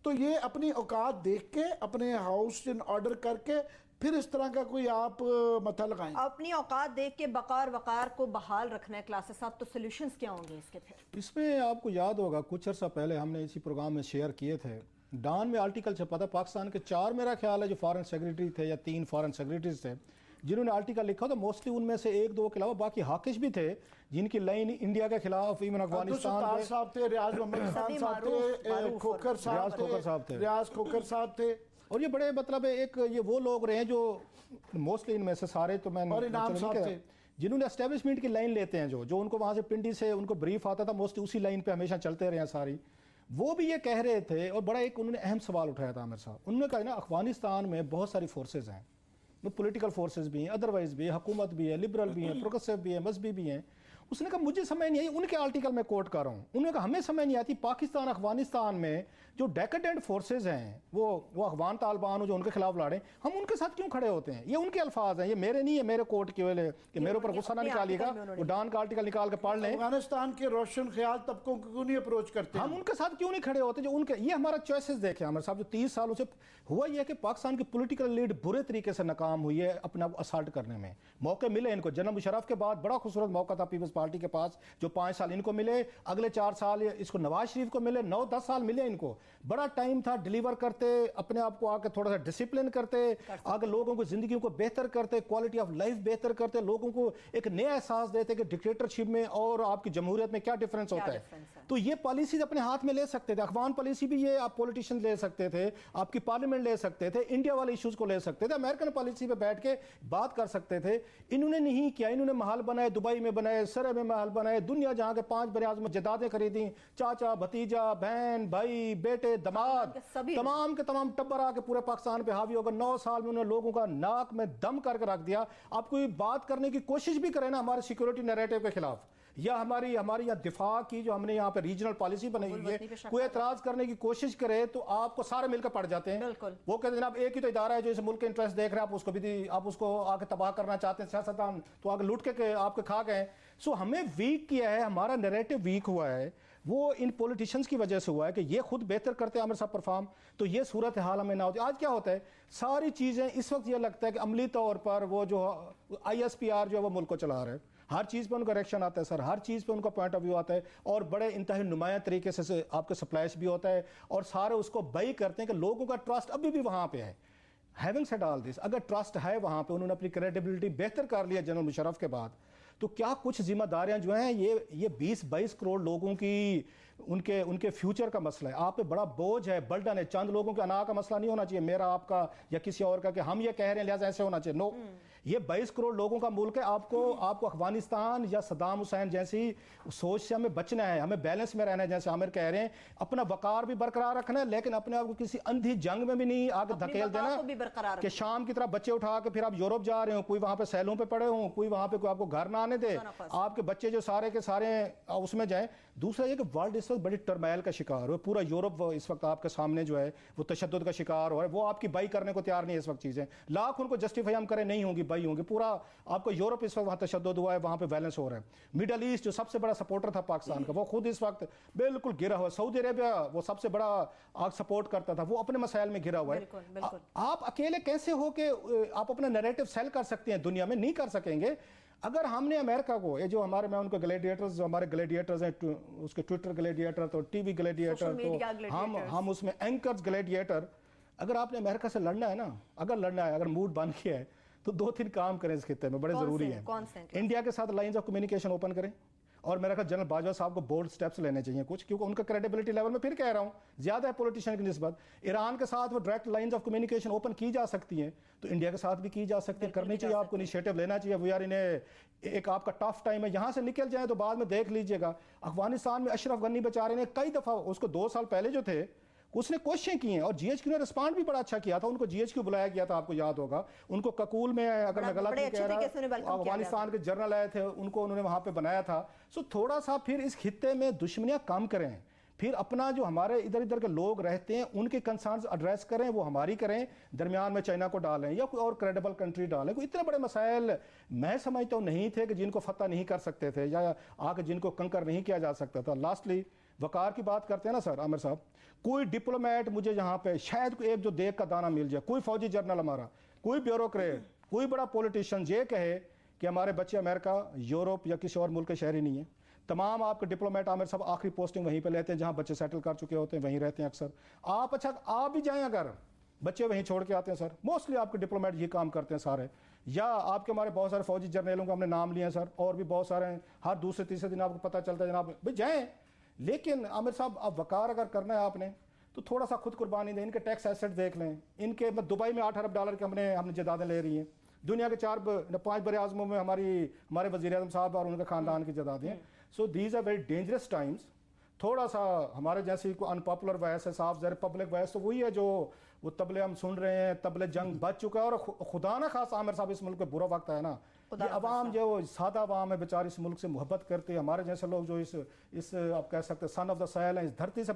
تو یہ اپنی اوقات دیکھ کے اپنے ہاؤس ان آرڈر کر کے پھر اس طرح کا کوئی آپ متھا لگائیں. اپنی اوقات دیکھ کے بقا اور وقار کو بحال رکھنا ہے کلاسز صاحب, تو سولوشنز کیا ہوں گے اس کے؟ پھر اس میں آپ کو یاد ہوگا کچھ عرصہ پہلے ہم نے اسی پروگرام میں شیئر کیے تھے, ڈان میں آرٹیکل چھپا تھا. پاکستان کے 4 میرا خیال ہے جو فارن سیکریٹری تھے یا 3 فارن سیکریٹریز تھے جنہوں نے آرٹیکل لکھا تھا. موسٹلی ان میں سے 1-2 کے علاوہ باقی حاکش بھی تھے جن کی لائن انڈیا کے خلاف, ایون افغانستان صاحب تھے, ریاض محمد خان صاحب تھے, کھوکر صاحب تھے, ریاض کھوکر صاحب تھے. اور یہ بڑے مطلب ایک یہ وہ لوگ رہے ہیں جو موسٹلی ان میں سے سارے تو میں جنہوں نے اسٹیبلشمنٹ کی لائن لیتے ہیں جو ان کو وہاں سے پنڈی سے ان کو بریف آتا تھا, موسٹلی اسی لائن پہ ہمیشہ چلتے رہے ہیں ساری. وہ بھی یہ کہہ رہے تھے, اور بڑا ایک انہوں نے اہم سوال اٹھایا تھا عامر صاحب. انہوں نے کہا نا افغانستان میں بہت ساری فورسز ہیں, پولیٹیکل فورسز بھی ہیں, ادروائز بھی ہے, حکومت بھی ہے, لبرل بھی ہیں, پروگریسو بھی ہے, مذہبی بھی ہیں. اس نے کہا مجھے سمجھ نہیں آئی, ان کے آرٹیکل میں کوٹ کر رہا ہوں, انہوں نے کہا ہمیں سمجھ نہیں آتی پاکستان افغانستان میں جو ڈیکیڈنٹ فورسز ہیں وہ افغان طالبان جو ان کے خلاف لڑیں, ہم ان کے ساتھ کیوں کھڑے ہوتے ہیں. یہ ان کے الفاظ ہیں, یہ میرے نہیں ہے, میرے کوٹ کے وجہ کہ میرے اوپر غصہ نہ نکالیے گا, وہ ڈان کا آرٹیکل نکال کے پڑھ لیں. افغانستان کے روشن خیال طبقوں کو کیوں نہیں اپروچ کرتے, ہم ان کے ساتھ کیوں نہیں کھڑے ہوتے جو ان کے. یہ ہمارا چوائسز دیکھیں عامر صاحب, جو 30 سالوں سے ہوا یہ ہے کہ پاکستان کی پولیٹیکل لیڈ برے طریقے سے ناکام ہوئی ہے اپنا اسالٹ کرنے میں. موقع ملے ان کو, جنرل مشرف کے بعد بڑا خوبصورت موقع تھا پیپلز پارٹی کے پاس جو 5 سال ان کو ملے, اگلے 4 سال اس کو نواز شریف کو ملے, 9-10 سال ملے ان کو. بڑا ٹائم تھا, ڈیلیور کرتے, اپنے آپ کو آ کے تھوڑا سا ڈسپلن کرتے, آگے لوگوں کو زندگیوں کو بہتر کرتے, کوالٹی آف لائف بہتر کرتے, لوگوں کو ایک نیا احساس دیتے کہ ڈکٹیٹرشپ میں اور آپ کی جمہوریت میں کیا ڈفرینس ہوتا ہے. تو یہ پالیسیز اپنے ہاتھ میں لے سکتے تھے, اخوان پالیسی بھی یہ آپ پولیٹیشین لے سکتے تھے, آپ کی پارلیمنٹ لے سکتے تھے, انڈیا والے ایشوز کو لے سکتے تھے, امریکن پالیسی پہ بیٹھ کے بات کر سکتے تھے. انہوں نے نہیں کیا. انہوں نے محل بنائے, دبئی میں بنائے, سرے میں محل بنائے, دنیا جہاں کے 5 براعظم جدادیں خریدیں, چاچا بھتیجا بہن بھائی بیٹے دماد تمام کے تمام ٹبر آ کے پورے پاکستان پہ حاوی ہوگا. 9 سال میں انہوں نے لوگوں کا ناک میں دم کر کے رکھ دیا. آپ کوئی بات کرنے کی کوشش بھی کرے نا ہمارے سیکورٹی نیریٹو کے خلاف, یا ہماری یہاں دفاع کی جو ہم نے یہاں پہ ریجنل پالیسی بنائی ہوئی ہے, کوئی اعتراض کرنے کی کوشش کرے تو آپ کو سارے مل کر پڑ جاتے ہیں. وہ کہتے ہیں جناب ایک ہی تو ادارہ ہے جو اس ملک کے انٹرسٹ دیکھ رہے ہیں, آپ اس کو بھی آپ اس کو آ کے تباہ کرنا چاہتے ہیں, سیاستدان تو آگے لوٹ کے آپ کے کھا گئے. سو ہمیں ویک کیا ہے, ہمارا نیریٹو ویک ہوا ہے, وہ ان پولیٹیشنز کی وجہ سے ہوا ہے کہ یہ خود بہتر کرتے ہیں عامر صاحب پرفارم, تو یہ صورتحال ہمیں نہ ہوتی. آج کیا ہوتا ہے, ساری چیزیں اس وقت یہ لگتا ہے کہ عملی طور پر وہ جو ISPR جو ہے وہ ملک کو چلا رہا ہے, ہر چیز پہ ان کا ریئیکشن آتا ہے سر, ہر چیز پہ ان کا پوائنٹ آف ویو آتا ہے, اور بڑے انتہائی نمایاں طریقے سے آپ کے سپلائش بھی ہوتا ہے, اور سارے اس کو بائی کرتے ہیں کہ لوگوں کا ٹرسٹ ابھی بھی وہاں پہ ہے. ہیونگ سیڈ آل دس, اگر ٹرسٹ ہے وہاں پہ, انہوں نے اپنی کریڈیبلٹی بہتر کر لیا جنرل مشرف کے بعد, تو کیا کچھ ذمہ داریاں جو ہیں یہ 20-22 کروڑ لوگوں کی ان کے فیوچر کا مسئلہ ہے. آپ پہ بڑا بوجھ ہے, برڈن ہے. چند لوگوں کے انا کا مسئلہ نہیں ہونا چاہیے, میرا آپ کا یا کسی اور کا, کہ ہم یہ کہہ رہے ہیں لہٰذا ایسے ہونا چاہیے. نو, یہ 22 کروڑ لوگوں کا ملک ہے. آپ کو افغانستان یا صدام حسین جیسی سوچ سے ہمیں بچنا ہے, ہمیں بیلنس میں رہنا ہے. جیسے عامر کہہ رہے ہیں, اپنا وقار بھی برقرار رکھنا ہے, لیکن اپنے آپ کو کسی اندھی جنگ میں بھی نہیں آگے دھکیل دینا کہ شام کی طرح بچے اٹھا کے پھر آپ یورپ جا رہے ہوں, کوئی وہاں پہ سیلوں پہ پڑے ہوں, کوئی وہاں پہ کوئی آپ کو گھر نہ آنے دے, آپ کے بچے جو سارے کے سارے اس میں جائیں. دوسرا یہ کہ ورلڈ اس وقت بڑی ٹرمائل کا شکار ہو, پورا یورپ اس وقت آپ کے سامنے جو ہے وہ تشدد کا شکار ہو ہے. وہ آپ کی بائی کرنے کو تیار نہیں ہے اس وقت. چیزیں لاکھ ان کو جسٹیفائی ہم کریں نہیں ہوں گی, بائی ہوں گی. پورا آپ کو یورپ اس وقت وہاں تشدد ہوا ہے, وہاں پہ وائلنس ہو رہا ہے. مڈل ایسٹ جو سب سے بڑا سپورٹر تھا پاکستان کا, وہ خود اس وقت بالکل گرا ہوا ہے. سعودی عربیہ وہ سب سے بڑا سپورٹ کرتا تھا, وہ اپنے مسائل میں گرا ہوا ہے. آپ اکیلے کیسے ہو کہ آپ اپنا نیریٹو سیل کر سکتے ہیں دنیا میں؟ نہیں کر سکیں گے. اگر ہم نے امریکہ کو, یہ جو ہمارے میں ان کو گلیڈیٹرز, جو ہمارے گلیڈیٹرز ہیں, اس کے ٹویٹر گلیڈیٹر تو ٹی وی گلیڈیٹر, تو ہم اس میں اینکرز گلیڈیٹر. اگر آپ نے امریکہ سے لڑنا ہے نا, اگر لڑنا ہے, اگر موڈ بن گیا ہے, تو 2-3 کام کریں اس خطے میں, بڑے ضروری ہیں. انڈیا کے ساتھ لائنز آف کمیونیکیشن اوپن کریں, اور میرا خیال جنرل باجوہ صاحب کو بولڈ سٹیپس لینے چاہیے کچھ, کیونکہ ان کا کریڈیبلٹی لیول میں پھر کہہ رہا ہوں زیادہ ہے پولیٹیشین کی نسبت. ایران کے ساتھ وہ direct lines of communication open کی جا سکتی ہیں, تو انڈیا کے ساتھ بھی کی جا سکتی ہے. کرنی چاہیے, آپ کو انیشیٹو لینا چاہیے. وہ یار انہیں ایک آپ کا ٹف ٹائم ہے, یہاں سے نکل جائیں تو بعد میں دیکھ لیجئے گا. افغانستان میں اشرف غنی بیچارے نے کئی دفعہ, اس کو 2 سال پہلے جو تھے اس نے کوششیں کی ہیں, اور GHQ نے رسپانڈ بھی بڑا اچھا کیا تھا. ان کو GHQ بلایا گیا تھا, آپ کو یاد ہوگا. ان کو ککول میں, اگر میں غلط نہیں کہہ رہا, افغانستان کے جنرل آئے تھے, ان کو انہوں نے وہاں پہ بنایا تھا. سو تھوڑا سا پھر اس خطے میں دشمنیاں کم کریں, پھر اپنا جو ہمارے ادھر ادھر کے لوگ رہتے ہیں ان کے کنسرنز ایڈریس کریں, وہ ہماری کریں, درمیان میں چائنا کو ڈالیں یا کوئی اور کریڈیبل کنٹری ڈالیں. کوئی اتنے بڑے مسائل میں سمجھتا ہوں نہیں تھے کہ جن کو فتح نہیں کر سکتے تھے, یا آگے جن کو کنکر نہیں کیا جا سکتا تھا. لاسٹلی وقار کی بات کرتے ہیں نا سر عامر صاحب, کوئی ڈپلومیٹ مجھے یہاں پہ شاید کوئی ایک جو دیکھ کا دانہ مل جائے, کوئی فوجی جرنل ہمارا, کوئی بیوروکریٹ, کوئی بڑا پولیٹیشین یہ کہے کہ ہمارے بچے امریکہ, یورپ یا کسی اور ملک کے شہری نہیں ہیں. تمام آپ کے ڈپلومیٹ عامر صاحب آخری پوسٹنگ وہیں پہ لیتے ہیں جہاں بچے سیٹل کر چکے ہوتے ہیں, وہیں رہتے ہیں اکثر. آپ اچھا آپ بھی جائیں, اگر بچے وہیں چھوڑ کے آتے ہیں سر, موسٹلی آپ کے ڈپلومیٹ یہ کام کرتے ہیں سارے. یا آپ کے ہمارے بہت سارے فوجی جرنیلوں کو ہم نے نام لیے ہیں سر, اور بھی بہت سارے ہیں, ہر دوسرے تیسرے دن آپ کو پتہ چلتا ہے جناب بھائی جائیں. لیکن عامر صاحب اب وقار اگر کرنا ہے آپ نے تو تھوڑا سا خود قربانی دیں. ان کے ٹیکس ایسٹ دیکھ لیں, ان کے دبئی میں $8 ارب کے ہم نے جائیدادیں لے رہی ہیں. دنیا کے 5 بر اعظموں میں ہمارے وزیر اعظم صاحب اور ان کے خاندان کی جائیدادیں ہیں. So these are very dangerous times. تھوڑا سا ہمارے جیسی کوئی ان پاپولر وائس ہے, صاف ظاہر پبلک وائس تو وہی ہے جو وہ تبلے ہم سن رہے ہیں, تبلے جنگ بچ چکا ہے. اور خدا نہ خاص عامر صاحب اس ملک پہ برا وقت ہے نا, یہ عوام جو سادہ عوام ہے بیچاری اس ملک سے محبت کرتے ہیں, ہمارے جیسے لوگ جو اس آپ کہہ سکتے ہیں سن آف دا سائل ہیں, اس دھرتی سے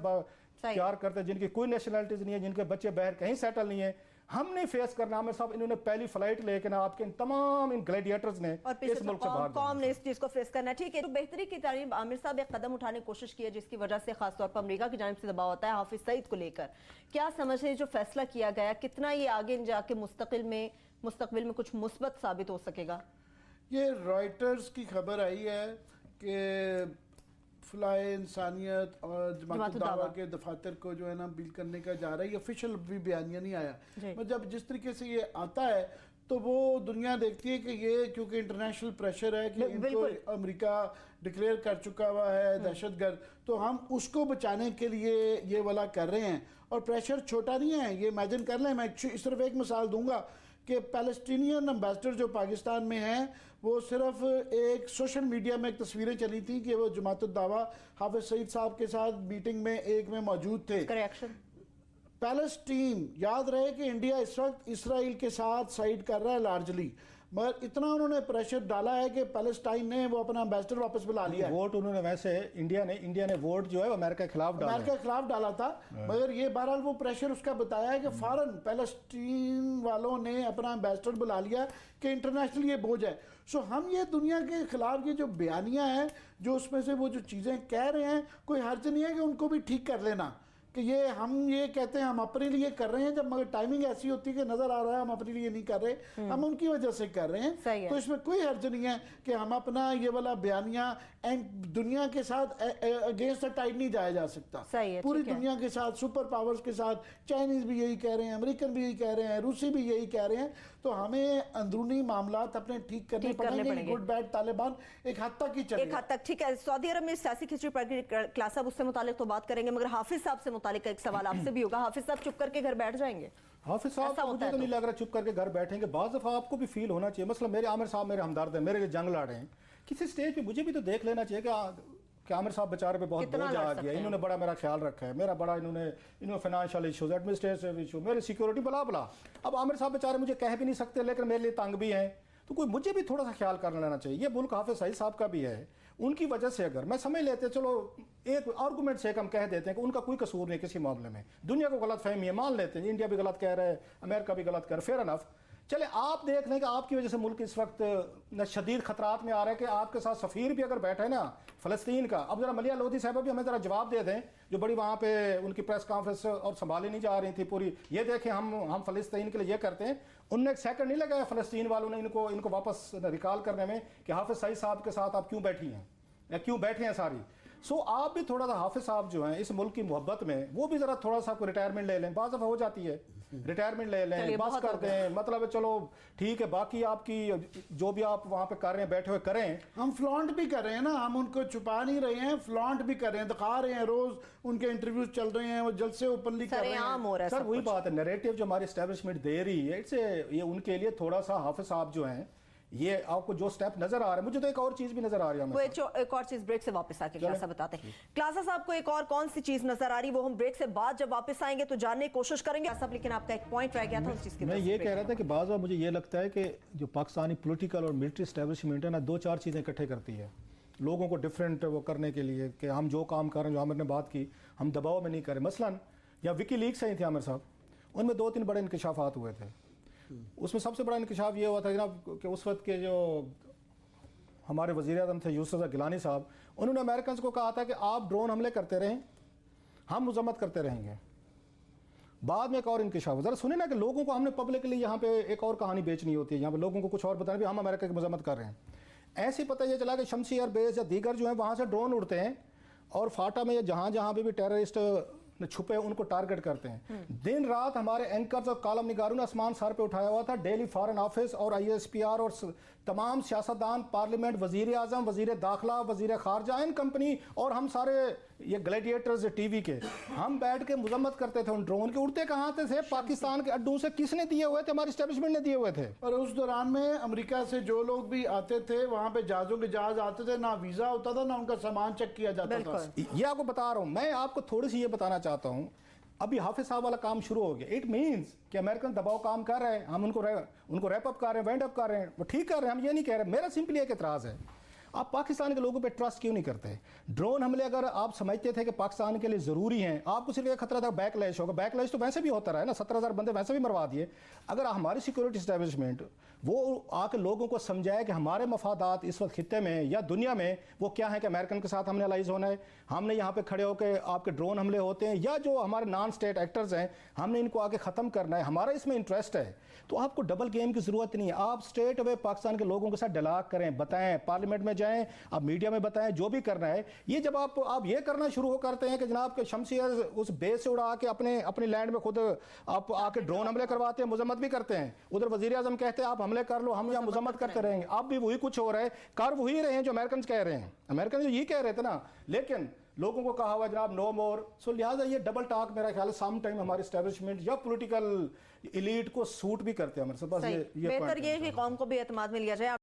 پیار کرتے ہیں, جن کی کوئی نیشنلٹیز نہیں ہے, جن کے بچے باہر کہیں سیٹل نہیں ہیں. ہم نہیں فیس کرنا عامر صاحب, انہوں نے پہلی فلائٹ لے کے نا آپ کے ان تمام ان گلیڈیٹرز نے اس ملک سے باہر قوم نے اس چیز کو فیس کرنا ہے. ٹھیک ہے, تو بہتری کی تعلیم عامر صاحب ایک قدم اٹھانے کی کوشش کی ہے جس کی وجہ سے خاص طور پر امریکہ کی جانب سے دباؤ ہوتا ہے حافظ سعید کو لے کر. کیا سمجھیں جو فیصلہ کیا گیا کتنا یہ آگے جا کے مستقبل میں کچھ مثبت ثابت ہو سکے گا؟ یہ رائٹرز کی خبر آئی ہے کہ فلاح انسانیت اور جماعت الدعوہ کے دفاتر کو جو ہے نا بیل کرنے کا جا رہا ہے. یہ آفیشیل بھی بیانیہ نہیں آیا. جب جس طریقے سے یہ آتا ہے تو وہ دنیا دیکھتی ہے کہ یہ کیونکہ انٹرنیشنل پریشر ہے کہ ان کو امریکہ ڈکلیئر کر چکا ہوا ہے دہشت گرد, تو ہم اس کو بچانے کے لیے یہ والا کر رہے ہیں. اور پریشر چھوٹا نہیں ہے, یہ امیجن کر لیں. میں صرف ایک مثال دوں گا کہ پیلسٹینین امبیسڈر جو پاکستان میں ہیں وہ صرف ایک سوشل میڈیا میں ایک تصویریں چلی تھیں کہ وہ جماعت الدعوہ حافظ سعید صاحب کے ساتھ میٹنگ میں ایک میں موجود تھے. پیلسٹین, یاد رہے کہ انڈیا اس وقت اسرائیل کے ساتھ سائیڈ کر رہا ہے لارجلی, مگر اتنا انہوں نے پریشر ڈالا ہے کہ پیلسٹائن نے وہ اپنا امبیسڈر واپس بلا لیا. ووٹ انہوں نے ویسے انڈیا نے ووٹ جو ہے امریکہ کے خلاف ڈالا تھا, مگر یہ بہرحال وہ پریشر اس کا بتایا ہے کہ فوراً پیلسٹین والوں نے اپنا امبیسڈر بلا لیا کہ انٹرنیشنل یہ بوجھ ہے. سو ہم یہ دنیا کے خلاف یہ جو بیانیہ ہیں, جو اس میں سے وہ جو چیزیں کہہ رہے ہیں, کوئی حرج نہیں ہے کہ ان کو بھی ٹھیک کر لینا کہ یہ ہم یہ کہتے ہیں ہم اپنے لیے کر رہے ہیں, جب مگر ٹائمنگ ایسی ہوتی ہے کہ نظر آ رہا ہے ہم اپنے لیے نہیں کر رہے, ہم ان کی وجہ سے کر رہے ہیں. تو اس میں کوئی حرج نہیں ہے کہ ہم اپنا یہ والا بیانیہ دنیا کے ساتھ اگینسٹ ٹائٹ نہیں جایا جا سکتا. پوری دنیا کے ساتھ, سپر پاورز کے ساتھ, چائنیز بھی یہی کہہ رہے ہیں, امریکن بھی یہی کہہ رہے ہیں, روسی بھی یہی کہہ رہے ہیں. تو ہمیں اندرونی معاملات اپنے ٹھیک کرنے پڑیں گے. گڈ بیڈ طالبان ایک حد تک ہی چلے, ایک حد تک ٹھیک ہے. سعودی عرب میں سیاسی کھچڑی پڑ گئی, کلاس صاحب اس سے متعلق تو بات کریں گے, مگر حافظ صاحب سے متعلق ایک سوال آپ سے بھی ہوگا. حافظ صاحب چپ کر کے گھر بیٹھ جائیں گے؟ حافظ صاحب کو مجھے تو نہیں لگ رہا چپ کر کے گھر بیٹھیں گے. بعض دفعہ آپ کو بھی فیل ہونا چاہیے, مثلا میرے عامر صاحب میرے ہمدرد ہیں, میرے لیے جنگ لڑ رہے ہیں, کسی سٹیج پہ مجھے بھی تو دیکھ لینا چاہیے کہ عامر صاحب بیچارے پہ بہت بوجھ آ گیا, انہوں نے بڑا میرا خیال رکھا ہے, میرا بڑا انہوں نے فائنانشیل ایشوز, ایڈمنسٹریٹو ایشو, میری سیکورٹی بلا بلا. اب عامر صاحب بیچارے مجھے کہہ بھی نہیں سکتے لیکن میرے لیے تنگ بھی ہیں, تو کوئی مجھے بھی تھوڑا سا خیال کر لینا چاہیے. یہ ملک حافظ سعید صاحب کا بھی ہے, ان کی وجہ سے اگر میں سمجھ لیتے, چلو ایک آرگومنٹ سے ہم کہہ دیتے ہیں کہ ان کا کوئی قصور نہیں کسی معاملے میں, دنیا کو غلط فہمی ہے, مان لیتے ہیں انڈیا بھی غلط کہہ رہا ہے, امریکہ بھی غلط کہہ رہا ہے, فیئر انف. چلے آپ دیکھ لیں کہ آپ کی وجہ سے ملک اس وقت شدید خطرات میں آ رہا ہے کہ آپ کے ساتھ سفیر بھی اگر بیٹھا ہے نا فلسطین کا. اب ذرا ملیہ لودھی صاحبہ بھی ہمیں ذرا جواب دے دیں, جو بڑی وہاں پہ ان کی پریس کانفرنس اور سنبھالی نہیں جا رہی تھی پوری, یہ دیکھیں ہم فلسطین کے لیے یہ کرتے ہیں. ان نے ایک سیکنڈ نہیں لگایا فلسطین والوں نے ان کو واپس ریکال کرنے میں کہ حافظ سعید صاحب کے ساتھ آپ کیوں بیٹھی ہیں یا کیوں بیٹھے ہیں ساری. سو آپ بھی تھوڑا سا حافظ صاحب جو ہیں اس ملک کی محبت میں وہ بھی ذرا تھوڑا سا کوئی ریٹائرمنٹ لے لیں, بعض دفعہ ہو جاتی ہے ریٹائرمنٹ لے لیں, بس کر دیں, مطلب چلو ٹھیک ہے, باقی آپ کی جو بھی آپ وہاں پہ کر رہے ہیں بیٹھے ہوئے کریں. ہم فلانٹ بھی کر رہے ہیں نا, ہم ان کو چھپا نہیں رہے ہیں, فلانٹ بھی کر رہے ہیں, دکھا رہے ہیں, روز ان کے انٹرویوز چل رہے ہیں, وہ جلسے اوپنلی کر رہے ہیں. سر وہی بات ہے, نیریٹو جو ہماری اسٹیبلشمنٹ دے رہی ہے یہ ان کے لیے تھوڑا سا حافظ صاحب جو ہیں یہ آپ کو جو سٹیپ نظر آ رہا ہے, مجھے تو ایک اور چیز بھی نظر آ رہی ہے. ایک اور چیز بریک سے واپس آ کے کلاسا بتاتے ہیں. کلاسا صاحب کو ایک اور کون سی چیز نظر آ رہی, وہ ہم بریک سے بعد جب واپس آئیں گے تو جاننے کی کوشش کریں گے صاحب. لیکن آپ کا ایک پوائنٹ رہ گیا تھا اس چیز کی. میں یہ کہہ رہا تھا کہ بعض بار مجھے یہ لگتا ہے کہ جو پاکستانی پولیٹیکل اور ملٹری اسٹیبلشمنٹ ہے نا, دو چار چیزیں اکٹھے کرتی ہے لوگوں کو ڈفرینٹ وہ کرنے کے لیے کہ ہم جو کام کر رہے ہیں, جو عامر نے بات کی, ہم دباؤ میں نہیں کریں. مثلاً یا وکی لیکس ہیں تھے عامر صاحب, ان میں 2-3 بڑے انکشافات ہوئے تھے. اس میں سب سے بڑا انکشاف یہ ہوا تھا جناب کہ اس وقت کے جو ہمارے وزیر اعظم تھے یوسف رضا گیلانی صاحب, انہوں نے امریکنز کو کہا تھا کہ آپ ڈرون حملے کرتے رہیں, ہم مذمت کرتے رہیں گے. بعد میں ایک اور انکشاف, ذرا سنیں نا کہ لوگوں کو ہم نے پبلکلی یہاں پہ ایک اور کہانی بیچنی ہوتی ہے, یہاں پہ لوگوں کو کچھ اور بتانا بھی ہم امریکہ کی مذمت کر رہے ہیں. ایسے پتہ یہ چلا کہ شمسی ایئر بیس یا دیگر جو ہیں وہاں سے ڈرون اڑتے ہیں اور فاٹا میں یا جہاں بھی ٹیررسٹ چھپے ان کو ٹارگٹ کرتے ہیں. دن رات ہمارے اینکرز اور کالم نگاروں نے آسمان سر پہ اٹھایا ہوا تھا. ڈیلی فارن آفس اور ISPR اور تمام سیاستدان, پارلیمنٹ, وزیر اعظم, وزیر داخلہ, وزیر خارجہ, ان کمپنی اور ہم سارے یہ گلیڈیٹرز ٹی وی کے, ہم بیٹھ کے مذمت کرتے تھے ان ڈرون کے. اڑتے کہاں تھے؟ پاکستان کے اڈوں سے. کس نے دیے ہوئے تھے؟ ہماری اسٹیبلشمنٹ نے دیے ہوئے تھے. اور اس دوران میں امریکہ سے جو لوگ بھی آتے تھے وہاں پہ جہازوں کے جہاز آتے تھے, نہ ویزا ہوتا تھا نہ ان کا سامان چیک کیا جاتا تھا. یہ آپ کو بتا رہا ہوں. میں آپ کو تھوڑی سی یہ بتانا چاہتا ہوں, ابھی حافظ صاحب والا کام شروع ہو گیا. اٹ مینس کہ امریکن دباؤ کام کر رہے ہیں, ہم ان کو ریپ اپ کر رہے ہیں, وینڈ اپ کر رہے ہیں, وہ ٹھیک کر رہے ہیں, ہم یہ نہیں کہہ رہے. میرا سمپلی ایک اعتراض ہے, آپ پاکستان کے لوگوں پہ ٹرسٹ کیوں نہیں کرتے؟ ڈرون حملے اگر آپ سمجھتے تھے کہ پاکستان کے لیے ضروری ہیں, آپ کو صرف ایک خطرہ تھا بیک لیش ہوگا. بیک لیش تو ویسے بھی ہوتا رہا ہے نا, 17,000 بندے ویسے بھی مروا دیے. اگر ہماری سیکورٹی اسٹیبلشمنٹ وہ آ کے لوگوں کو سمجھائے کہ ہمارے مفادات اس وقت خطے میں یا دنیا میں وہ کیا ہیں کہ امریکن کے ساتھ ہم نے الائز ہونا ہے, ہم نے یہاں پہ کھڑے ہو کے آپ کے ڈرون حملے ہوتے ہیں یا جو ہمارے نان اسٹیٹ ایکٹرز ہیں ہم نے ان کو آگے ختم کرنا ہے, ہمارا اس میں انٹرسٹ ہے. تو آپ کو ڈبل گیم کی ضرورت نہیں ہے, آپ اسٹریٹ اوے پاکستان کے لوگوں کے ساتھ ڈیلاگ کریں, بتائیں, پارلیمنٹ میں جائیں, آپ میڈیا میں بتائیں, جو بھی کرنا ہے. یہ جب آپ یہ کرنا شروع ہو کرتے ہیں کہ جناب کے شمسی اس بیس سے اڑا کے اپنی لینڈ میں خود آپ آ کے ڈرون حملے کرواتے ہیں, مذمت بھی کرتے ہیں, ادھر وزیر اعظم کہتے ہیں آپ حملے کر لو, ہم یہاں مذمت کرتے رہیں گے. اب بھی وہی کچھ ہو رہا ہے, کر وہی رہے ہیں جو امریکنز کہہ رہے ہیں, امریکن یہی کہہ رہے تھے نا, لیکن لوگوں کو کہا ہوا جناب نو مور. سو لہٰذا یہ ڈبل ٹاک میرا خیال ہے سم ٹائم ہماری اسٹیبلشمنٹ یا پولیٹیکل ایلیٹ کو سوٹ بھی کرتے ہیں. ہمارے پاس یہ بہتر یہ ہے کہ قوم کو بھی اعتماد میں لیا جائے.